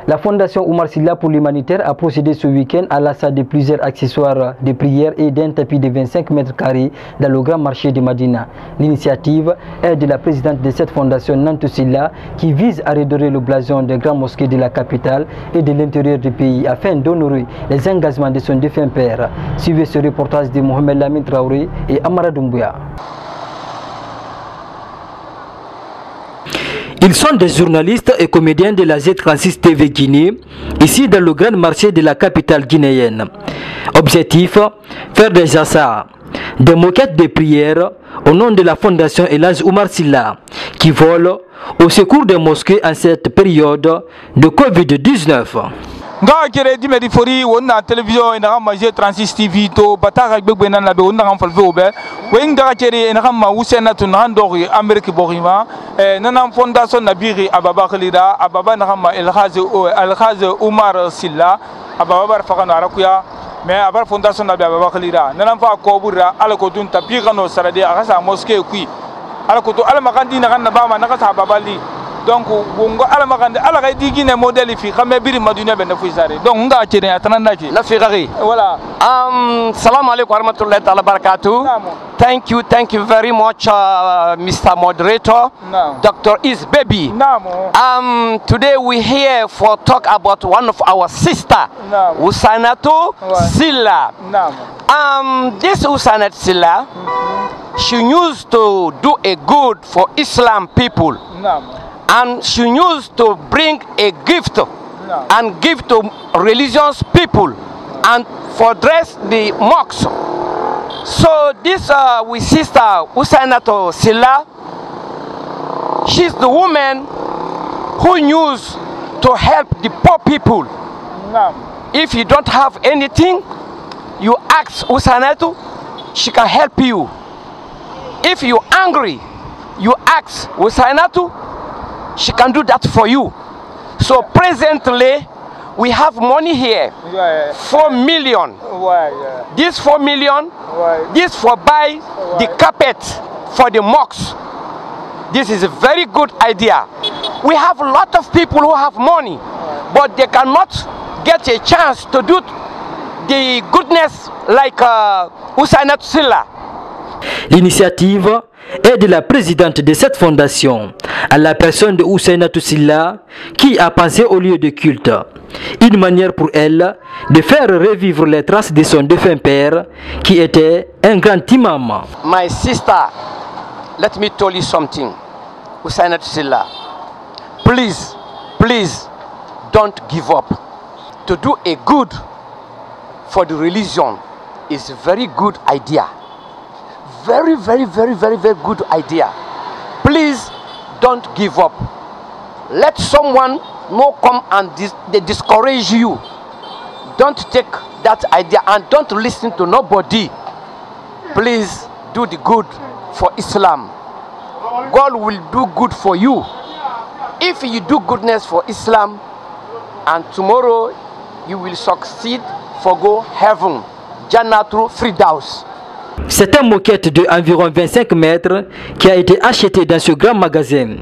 La Fondation Oumar Silla pour l'humanitaire a procédé ce week-end à l'achat de plusieurs accessoires de prière et d'un tapis de 25 mètres carrés dans le grand marché de Madina. L'initiative est de la présidente de cette fondation, Nantou Silla, qui vise à redorer le blason des grandes mosquées de la capitale et de l'intérieur du pays afin d'honorer les engagements de son défunt père. Suivez ce reportage de Mohamed Lamine Traoré et Amara Doumbouya. Ils sont des journalistes et comédiens de la Z36 TV Guinée, ici dans le grand marché de la capitale guinéenne. Objectif, faire des achats, des moquettes de prière au nom de la fondation Elhadji Oumar Silla, qui vole au secours des mosquées en cette période de Covid-19. Nga kere di medi fori wonna télévision ina ma Z36 TV to bataka gbegbe nan labe wonna ngam falve obe wen da kere ina ma wusena to nan dori Amerique borima nanam fondation nabiri ababa khalida ababa na ma Elhadji Oumar Silla ababa bar fakano arakuya mais abar fondation nabi ababa khalida nanam fa ko burra ala ko dun tapi kano sarade akasa mosquée kui ala ko to ala makandi na kan ba ma nakasa babali. Donc, on a la digine modèle fi xamé biri madina ben fu sare donc nga ci ne atana ci la fi xari voilà salam alaykum wa rahmatullahi ta'ala barakatuh. Thank you very much Mr. Moderator. Dr. Is Baby. Today we here for talk about one of our sister Usainatu Silla. This Usainatu Silla, she used to do a good for Islam people. And she used to bring a gift and give to religious people and for dress the mosques. So this with sister Usainatu Silla, she's the woman who used to help the poor people. If you don't have anything, you ask Usainatu, she can help you. If you're angry, you ask Usainatu, she can do that for you. So presently, we have money here, 4 million. This 4 million, this for buy the carpet for the mosques. This is a very good idea. We have a lot of people who have money, but they cannot get a chance to do the goodness like Usainatu Silla. L'initiative est de la présidente de cette fondation, à la personne de Usainatu Silla, qui a pensé au lieu de culte. Une manière pour elle de faire revivre les traces de son défunt père, qui était un grand imam. My sister, let me tell you something. Usainatu Silla, please, don't give up. To do a good for the religion is a very good idea. Very good idea. Please don't give up. Let someone not come and they discourage you. Don't take that idea and don't listen to nobody. Please do the good for Islam. God will do good for you. If you do goodness for Islam, and tomorrow you will succeed for go heaven. Jannatul Firdaus. C'est un moquette de environ 25 mètres qui a été acheté dans ce grand magasin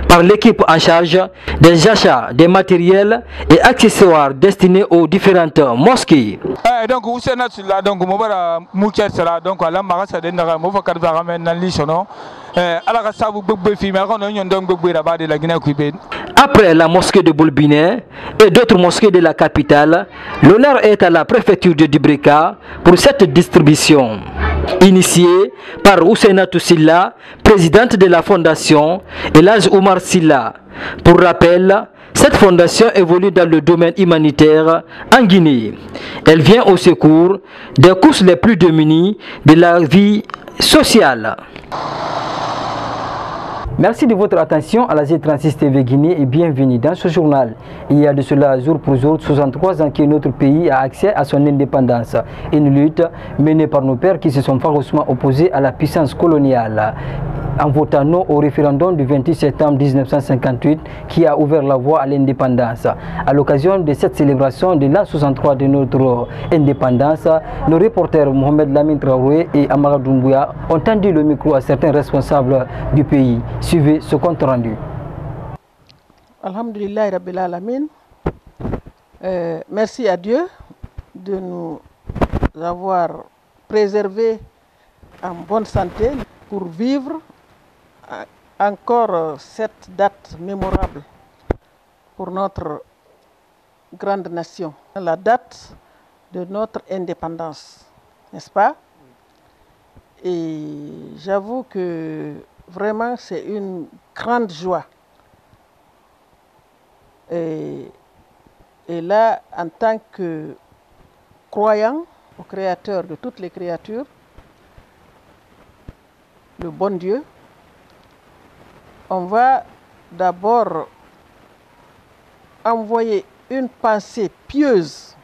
par l'équipe en charge des achats des matériels et accessoires destinés aux différentes mosquées. Donc Usainatu Silla donc mo bara moquette sala donc ala magasa de ndaga mo fakar ba men nan li sono ala ka sabu gbegbe fi me ko no nyon don gbegbe da ba de la Guinée kuibe. Après la mosquée de Boulbiné et d'autres mosquées de la capitale, l'honneur est à la préfecture de Dubrika pour cette distribution. Initiée par Usainatu Silla, présidente de la fondation Elhadji Oumar Silla. Pour rappel, cette fondation évolue dans le domaine humanitaire en Guinée. Elle vient au secours des couches les plus démunies de la vie sociale. Merci de votre attention à la Z36 TV Guinée et bienvenue dans ce journal. Il y a de cela jour pour jour 63 ans que notre pays a accès à son indépendance. Une lutte menée par nos pères qui se sont farouchement opposés à la puissance coloniale. En votant non au référendum du 28 septembre 1958 qui a ouvert la voie à l'indépendance. À l'occasion de cette célébration de l'an 63 de notre indépendance, nos reporters Mohamed Lamine Traoré et Amara Doumbouya ont tendu le micro à certains responsables du pays. Suivez ce compte rendu. Alhamdulillah Rabbil Alamin. Merci à Dieu de nous avoir préservés en bonne santé pour vivre encore cette date mémorable pour notre grande nation, la date de notre indépendance, n'est-ce pas? Et j'avoue que vraiment c'est une grande joie. Et là, en tant que croyant au Créateur de toutes les créatures, le bon Dieu, on va d'abord envoyer une pensée pieuse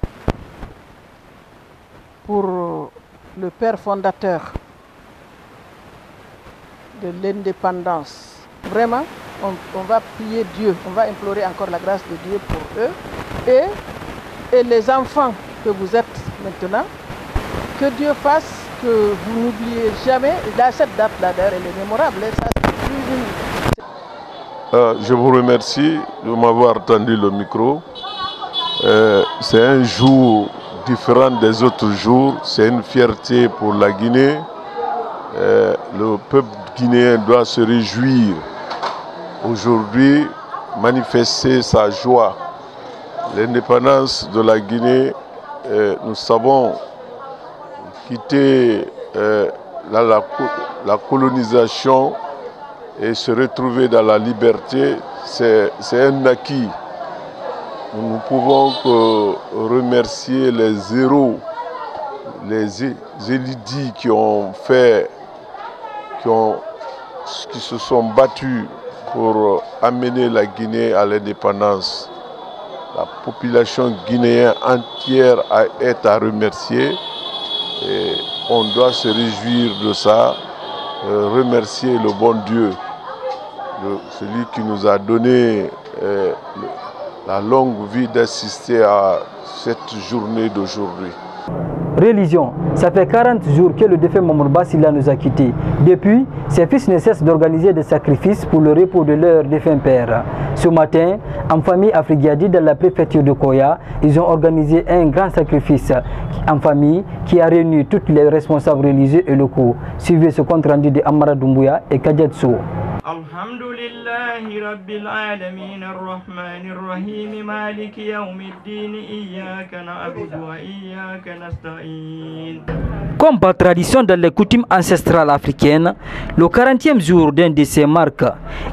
pour le Père fondateur de l'indépendance. Vraiment, on va prier Dieu, on va implorer encore la grâce de Dieu pour eux et les enfants que vous êtes maintenant, que Dieu fasse que vous n'oubliez jamais. Là, cette date-là, d'ailleurs, elle est mémorable. Ça, je vous remercie de m'avoir tendu le micro. C'est un jour différent des autres jours. C'est une fierté pour la Guinée. Le peuple guinéen doit se réjouir aujourd'hui, manifester sa joie. L'indépendance de la Guinée, nous savons quitter la colonisation et se retrouver dans la liberté, c'est un acquis. Nous ne pouvons que remercier les héros, les érudits qui se sont battus pour amener la Guinée à l'indépendance. La population guinéenne entière est à remercier et on doit se réjouir de ça, remercier le bon Dieu, celui qui nous a donné la longue vie d'assister à cette journée d'aujourd'hui. Religion, ça fait 40 jours que le défunt Mamour Bassila nous a quittés. Depuis, ses fils ne cessent d'organiser des sacrifices pour le repos de leur défunt père. Ce matin, en famille Afrigadi dans la préfecture de Koya, ils ont organisé un grand sacrifice en famille qui a réuni tous les responsables religieux et locaux. Suivez ce compte rendu de Amara Doumbouya et Kadiatso. Alhamdulillahi Rabbil Alamin Ar-Rahmanir Rahim Maliki Yawmiddin Iyyaka na'budu wa iyyaka nasta'in. Comme par tradition dans les coutumes ancestrales africaines, le 40e jour d'un décès marque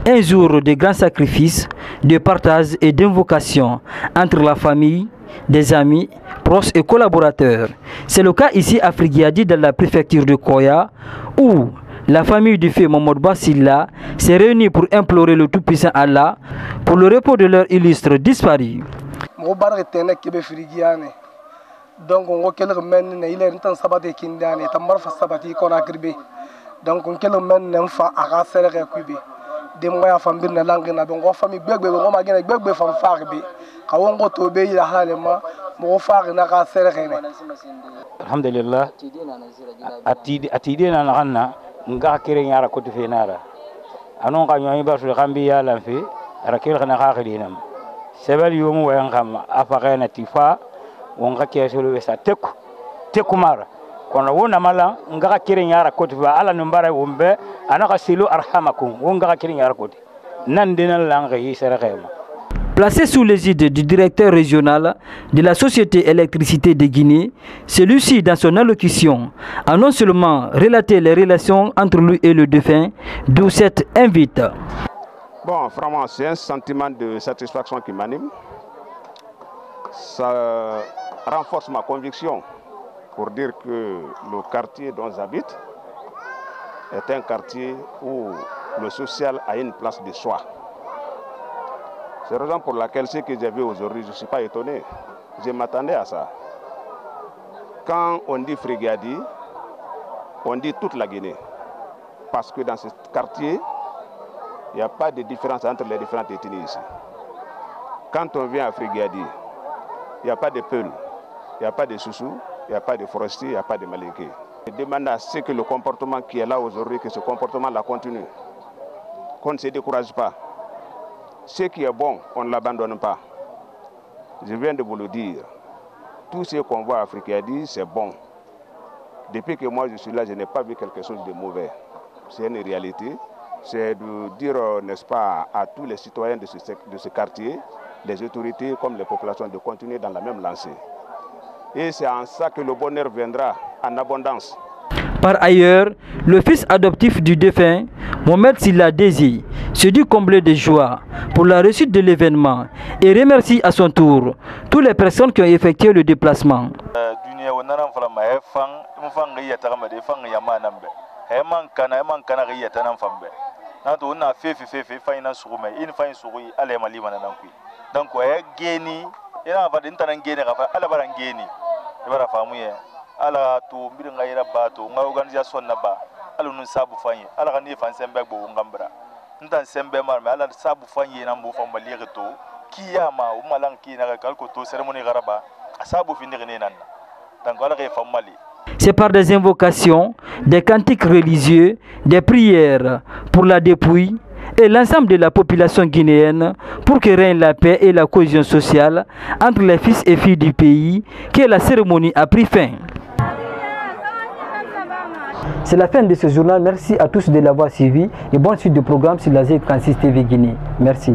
un jour de grand sacrifice, de partage et d'invocation entre la famille, des amis, proches et collaborateurs. C'est le cas ici à Afrigadi dans la préfecture de Koya où la famille du feu Mamour Bassila s'est réunie pour implorer le Tout-Puissant Allah pour le repos de leur illustre disparu. Donc on voit quelques men il est en sabati kindane tamar fa sabati kona gribe donc on quelques men fa aga serre kubi de moya fambir na langue na donc famille gbegbe ngo magena gbegbe fam farbe ka wongo to be ila halema mo faare na ka serre ne alhamdulillah atidi na ganna nga kire nyara ko to fenara anon ka nyoy ba su gambi ya lan fi rakil khana khakhilinam sebal yomu wa ngam afaqena tifa wonga kesolo wesa teku mara kono wona mala nga kire nyara ko to ala numbara wumbe anaka silu arhamakum wonga kire nyara ko nan dinal langa yi sere khema. Placé sous l'égide du directeur régional de la Société Électricité de Guinée, celui-ci, dans son allocution, a non seulement relaté les relations entre lui et le défunt, d'où cette invite. Bon, vraiment, c'est un sentiment de satisfaction qui m'anime. Ça renforce ma conviction pour dire que le quartier dont j'habite est un quartier où le social a une place de choix. C'est la raison pour laquelle ce que j'ai vu aujourd'hui, je ne suis pas étonné. Je m'attendais à ça. Quand on dit Frigadi, on dit toute la Guinée. Parce que dans ce quartier, il n'y a pas de différence entre les différentes ethnies ici. Quand on vient à Frigadi, il n'y a pas de Peul, il n'y a pas de Soussou, il n'y a pas de Forestier, il n'y a pas de Malinké. Je demande à ce que le comportement qui est là aujourd'hui, que ce comportement-là continue. Qu'on ne se décourage pas. Ce qui est bon, on ne l'abandonne pas. Je viens de vous le dire. Tout ce qu'on voit africain dit, c'est bon. Depuis que moi je suis là, je n'ai pas vu quelque chose de mauvais. C'est une réalité. C'est de dire, n'est-ce pas, à tous les citoyens de ce quartier, les autorités comme les populations, de continuer dans la même lancée. Et c'est en ça que le bonheur viendra en abondance. Par ailleurs, le fils adoptif du défunt, Mohamed Silla Désir, se dit comblé de joie pour la réussite de l'événement et remercie à son tour toutes les personnes qui ont effectué le déplacement. ala to mbiringa ira bato nga organisation na ba ala nun sabu fanyi ala kan ifan sembe bo ngambra ntan sembe mar me ala sabu fanyi na mbo famba lire to kiyama o malang ki na kal ko to cérémonie garaba sabu fi ndire nan donc ala kay famali. C'est par des invocations, des cantiques religieux, des prières pour la dépouille et l'ensemble de la population guinéenne pour que règne la paix et la cohésion sociale entre les fils et filles du pays que la cérémonie a pris fin. C'est la fin de ce journal. Merci à tous de l'avoir suivi et bonne suite de programme sur la Z36 TV Guinée. Merci.